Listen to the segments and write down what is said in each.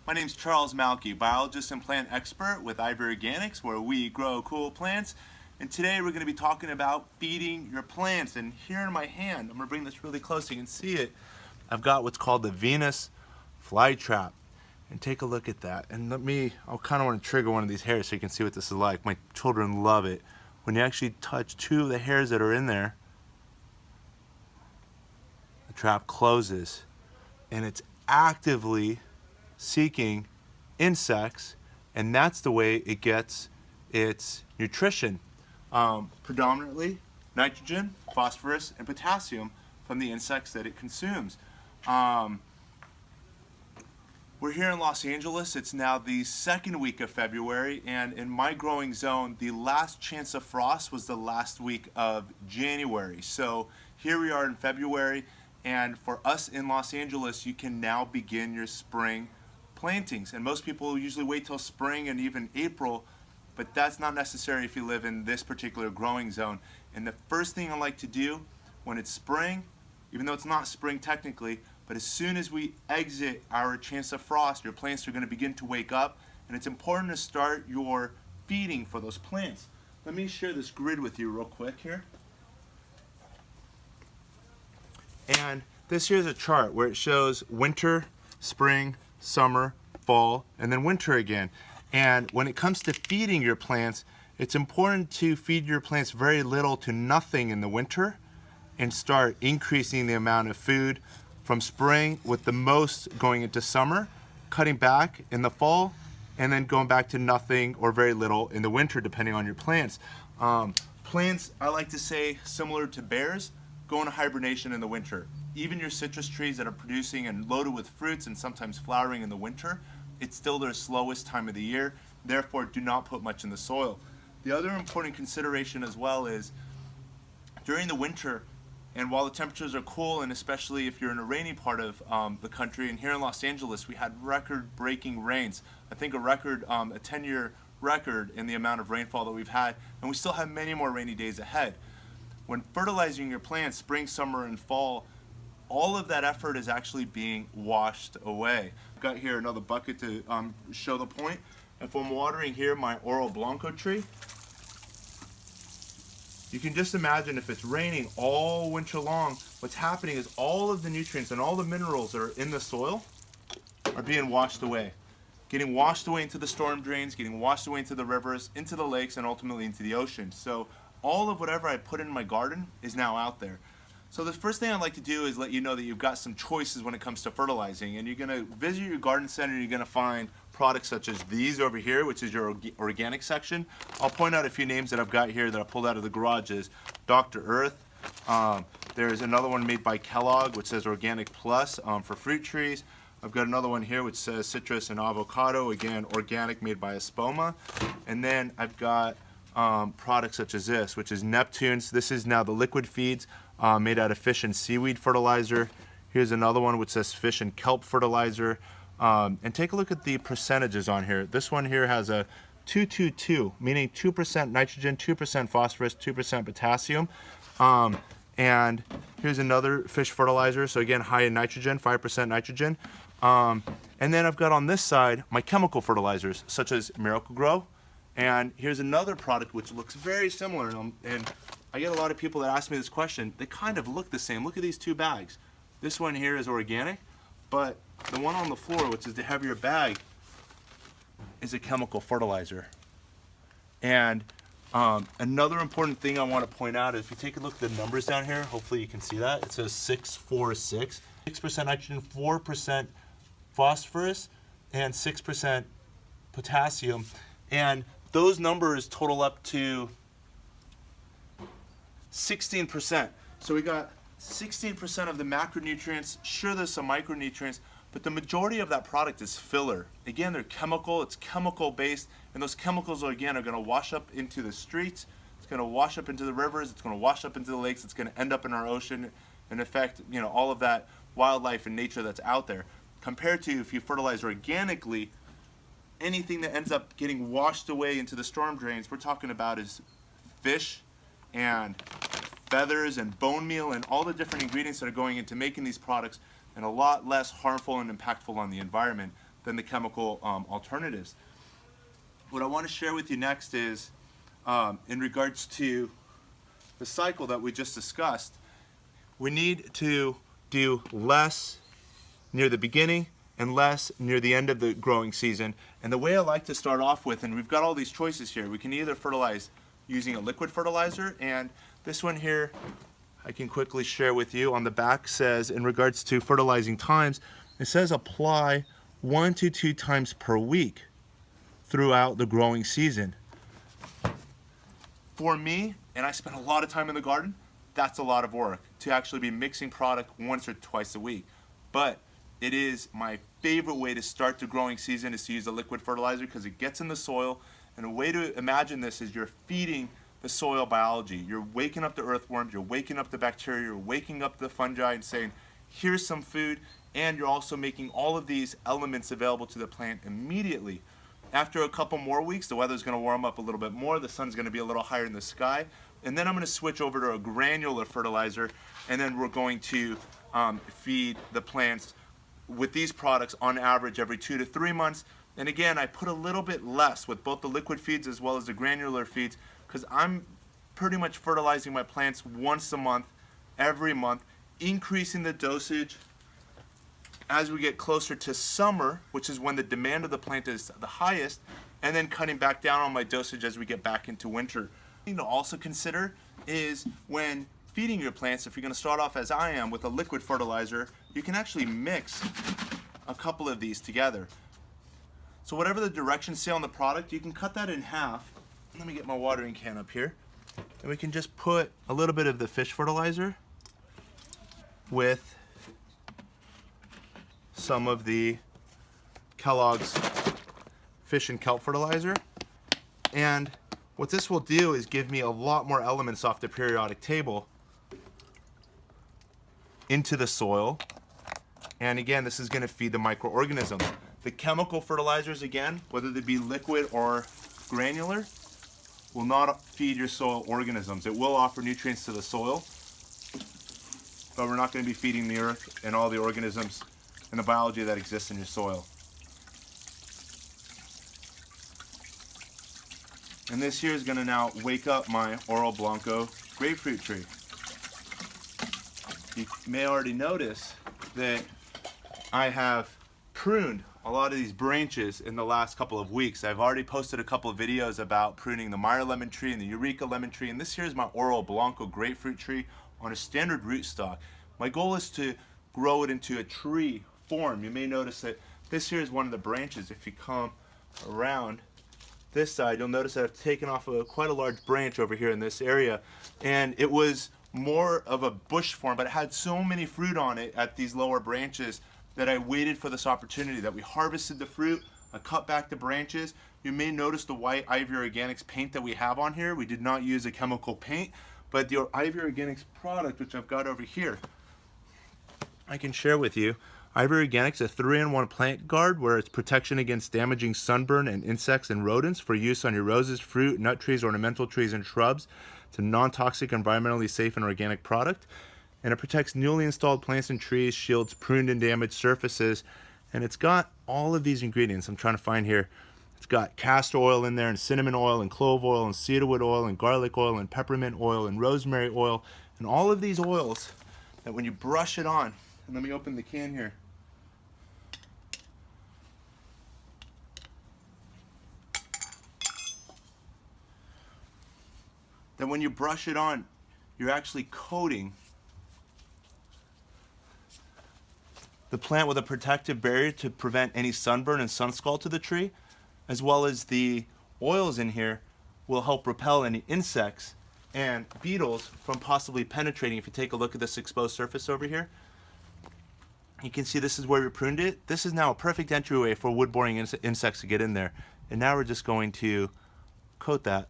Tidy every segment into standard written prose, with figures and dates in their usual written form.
My name's Charles Malky, biologist and plant expert with Ivy Organics, where we grow cool plants. And today we're going to be talking about feeding your plants. And here in my hand, I'm going to bring this really close so you can see it. I've got what's called the Venus Flytrap. And take a look at that. And I'll kind of want to trigger one of these hairs so you can see what this is like. My children love it. When you actually touch two of the hairs that are in there, the trap closes. And it's actively seeking insects, and that's the way it gets its nutrition. Predominantly nitrogen, phosphorus, and potassium from the insects that it consumes. We're here in Los Angeles. It's now the second week of February, and in my growing zone, the last chance of frost was the last week of January. So here we are in February, and for us in Los Angeles, you can now begin your spring plantings. And most people usually wait till spring and even April, but that's not necessary if you live in this particular growing zone. And the first thing I like to do when it's spring, even though it's not spring technically, but as soon as we exit our chance of frost, your plants are going to begin to wake up, and it's important to start your feeding for those plants. Let me share this grid with you real quick here. And this here's a chart where it shows winter, spring, summer, fall, and then winter again. And when it comes to feeding your plants, it's important to feed your plants very little to nothing in the winter and start increasing the amount of food from spring, with the most going into summer, cutting back in the fall, and then going back to nothing or very little in the winter, depending on your plants. Plants, I like to say, similar to bears, go into hibernation in the winter. Even your citrus trees that are producing and loaded with fruits and sometimes flowering in the winter, it's still their slowest time of the year. Therefore, do not put much in the soil. The other important consideration as well is during the winter, and while the temperatures are cool, and especially if you're in a rainy part of the country, and here in Los Angeles, we had record-breaking rains. I think a 10-year record in the amount of rainfall that we've had, and we still have many more rainy days ahead. When fertilizing your plants, spring, summer, and fall, all of that effort is actually being washed away. I've got here another bucket to show the point. If I'm watering here my Oro Blanco tree, you can just imagine if it's raining all winter long, what's happening is all of the nutrients and all the minerals that are in the soil are being washed away. Getting washed away into the storm drains, getting washed away into the rivers, into the lakes, and ultimately into the ocean. So all of whatever I put in my garden is now out there. So the first thing I'd like to do is let you know that you've got some choices when it comes to fertilizing, and you're going to visit your garden center and you're going to find products such as these over here, which is your organic section. I'll point out a few names that I've got here that I pulled out of the garages. Dr. Earth. There's another one made by Kellogg which says Organic Plus for fruit trees. I've got another one here which says Citrus and Avocado, again organic, made by Espoma. And then I've got products such as this, which is Neptune's. This is now the liquid feeds made out of fish and seaweed fertilizer. Here's another one which says Fish and Kelp Fertilizer. And take a look at the percentages on here. This one here has a 2-2-2, meaning 2% nitrogen, 2% phosphorus, 2% potassium. And here's another fish fertilizer. So again, high in nitrogen, 5% nitrogen. And then I've got on this side my chemical fertilizers, such as Miracle-Gro. And here's another product which looks very similar. And I get a lot of people that ask me this question. They kind of look the same. Look at these two bags. This one here is organic, but the one on the floor, which is the heavier bag, is a chemical fertilizer. And another important thing I want to point out is if you take a look at the numbers down here, hopefully you can see that. It says 6-4-6. 6% nitrogen, 4% phosphorus, and 6% potassium. And those numbers total up to 16%. So we got 16% of the macronutrients. Sure, there's some micronutrients, but the majority of that product is filler. Again, they're chemical, it's chemical based, and those chemicals are going to wash up into the streets, it's going to wash up into the rivers, it's going to wash up into the lakes, it's going to end up in our ocean and affect, all of that wildlife and nature that's out there. Compared to if you fertilize organically, anything that ends up getting washed away into the storm drains, we're talking about is fish and feathers and bone meal and all the different ingredients that are going into making these products, and a lot less harmful and impactful on the environment than the chemical alternatives. What I want to share with you next is in regards to the cycle that we just discussed, we need to do less near the beginning and less near the end of the growing season. And the way I like to start off with, and we've got all these choices here, we can either fertilize using a liquid fertilizer, and this one here I can quickly share with you. On the back says, in regards to fertilizing times, it says apply 1 to 2 times per week throughout the growing season. For me, and I spend a lot of time in the garden, that's a lot of work to actually be mixing product once or twice a week. But it is my favorite way to start the growing season is to use a liquid fertilizer because it gets in the soil. And a way to imagine this is you're feeding the soil biology. You're waking up the earthworms, you're waking up the bacteria, you're waking up the fungi and saying, here's some food, and you're also making all of these elements available to the plant immediately. After a couple more weeks, the weather's going to warm up a little bit more, the sun's going to be a little higher in the sky, and then I'm going to switch over to a granular fertilizer, and then we're going to feed the plants with these products on average every 2 to 3 months. And again, I put a little bit less with both the liquid feeds as well as the granular feeds because I'm pretty much fertilizing my plants once a month, every month, increasing the dosage as we get closer to summer, which is when the demand of the plant is the highest, and then cutting back down on my dosage as we get back into winter. Thing to also consider is when feeding your plants, if you're going to start off as I am with a liquid fertilizer, you can actually mix a couple of these together. So whatever the directions say on the product, you can cut that in half. Let me get my watering can up here. And we can just put a little bit of the fish fertilizer with some of the Kellogg's fish and kelp fertilizer. And what this will do is give me a lot more elements off the periodic table into the soil. And again, this is going to feed the microorganisms. The chemical fertilizers, again, whether they be liquid or granular, will not feed your soil organisms. It will offer nutrients to the soil, but we're not going to be feeding the earth and all the organisms and the biology that exists in your soil. And this here is going to now wake up my Oro Blanco grapefruit tree. You may already notice that I have pruned a lot of these branches in the last couple of weeks. I've already posted a couple of videos about pruning the Meyer lemon tree and the Eureka lemon tree, and this here is my Oro Blanco grapefruit tree on a standard rootstock. My goal is to grow it into a tree form. You may notice that this here is one of the branches. If you come around this side, you'll notice that I've taken off quite a large branch over here in this area, and it was more of a bush form, but it had so many fruit on it at these lower branches that I waited for this opportunity, that we harvested the fruit, I cut back the branches. You may notice the white Ivy Organics paint that we have on here. We did not use a chemical paint, but the Ivy Organics product, which I've got over here, I can share with you. Ivy Organics, a 3-in-1 plant guard where it's protection against damaging sunburn and insects and rodents for use on your roses, fruit, nut trees, ornamental trees, and shrubs. It's a non-toxic, environmentally safe, and organic product. And it protects newly installed plants and trees, shields pruned and damaged surfaces, and it's got all of these ingredients I'm trying to find here. It's got castor oil in there, and cinnamon oil, and clove oil, and cedarwood oil, and garlic oil, and peppermint oil, and rosemary oil, and all of these oils that when you brush it on, and let me open the can here. Then when you brush it on, you're actually coating the plant with a protective barrier to prevent any sunburn and sun scald to the tree, as well as the oils in here will help repel any insects and beetles from possibly penetrating. If you take a look at this exposed surface over here, you can see this is where we pruned it. This is now a perfect entryway for wood-boring insects to get in there. And now we're just going to coat that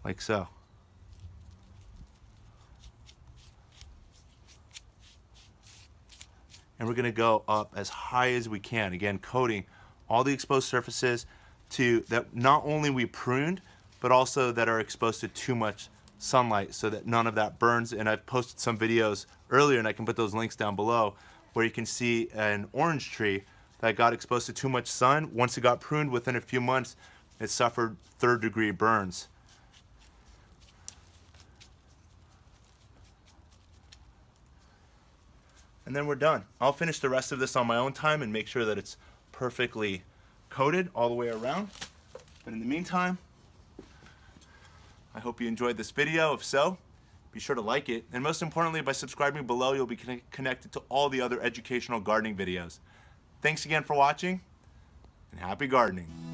like so. And we're going to go up as high as we can, again coating all the exposed surfaces to that not only we pruned, but also that are exposed to too much sunlight so that none of that burns. And I've posted some videos earlier, and I can put those links down below, where you can see an orange tree that got exposed to too much sun. Once it got pruned, within a few months, it suffered third-degree burns. And then we're done. I'll finish the rest of this on my own time and make sure that it's perfectly coated all the way around. But in the meantime, I hope you enjoyed this video. If so, be sure to like it. And most importantly, by subscribing below, you'll be connected to all the other educational gardening videos. Thanks again for watching, and happy gardening.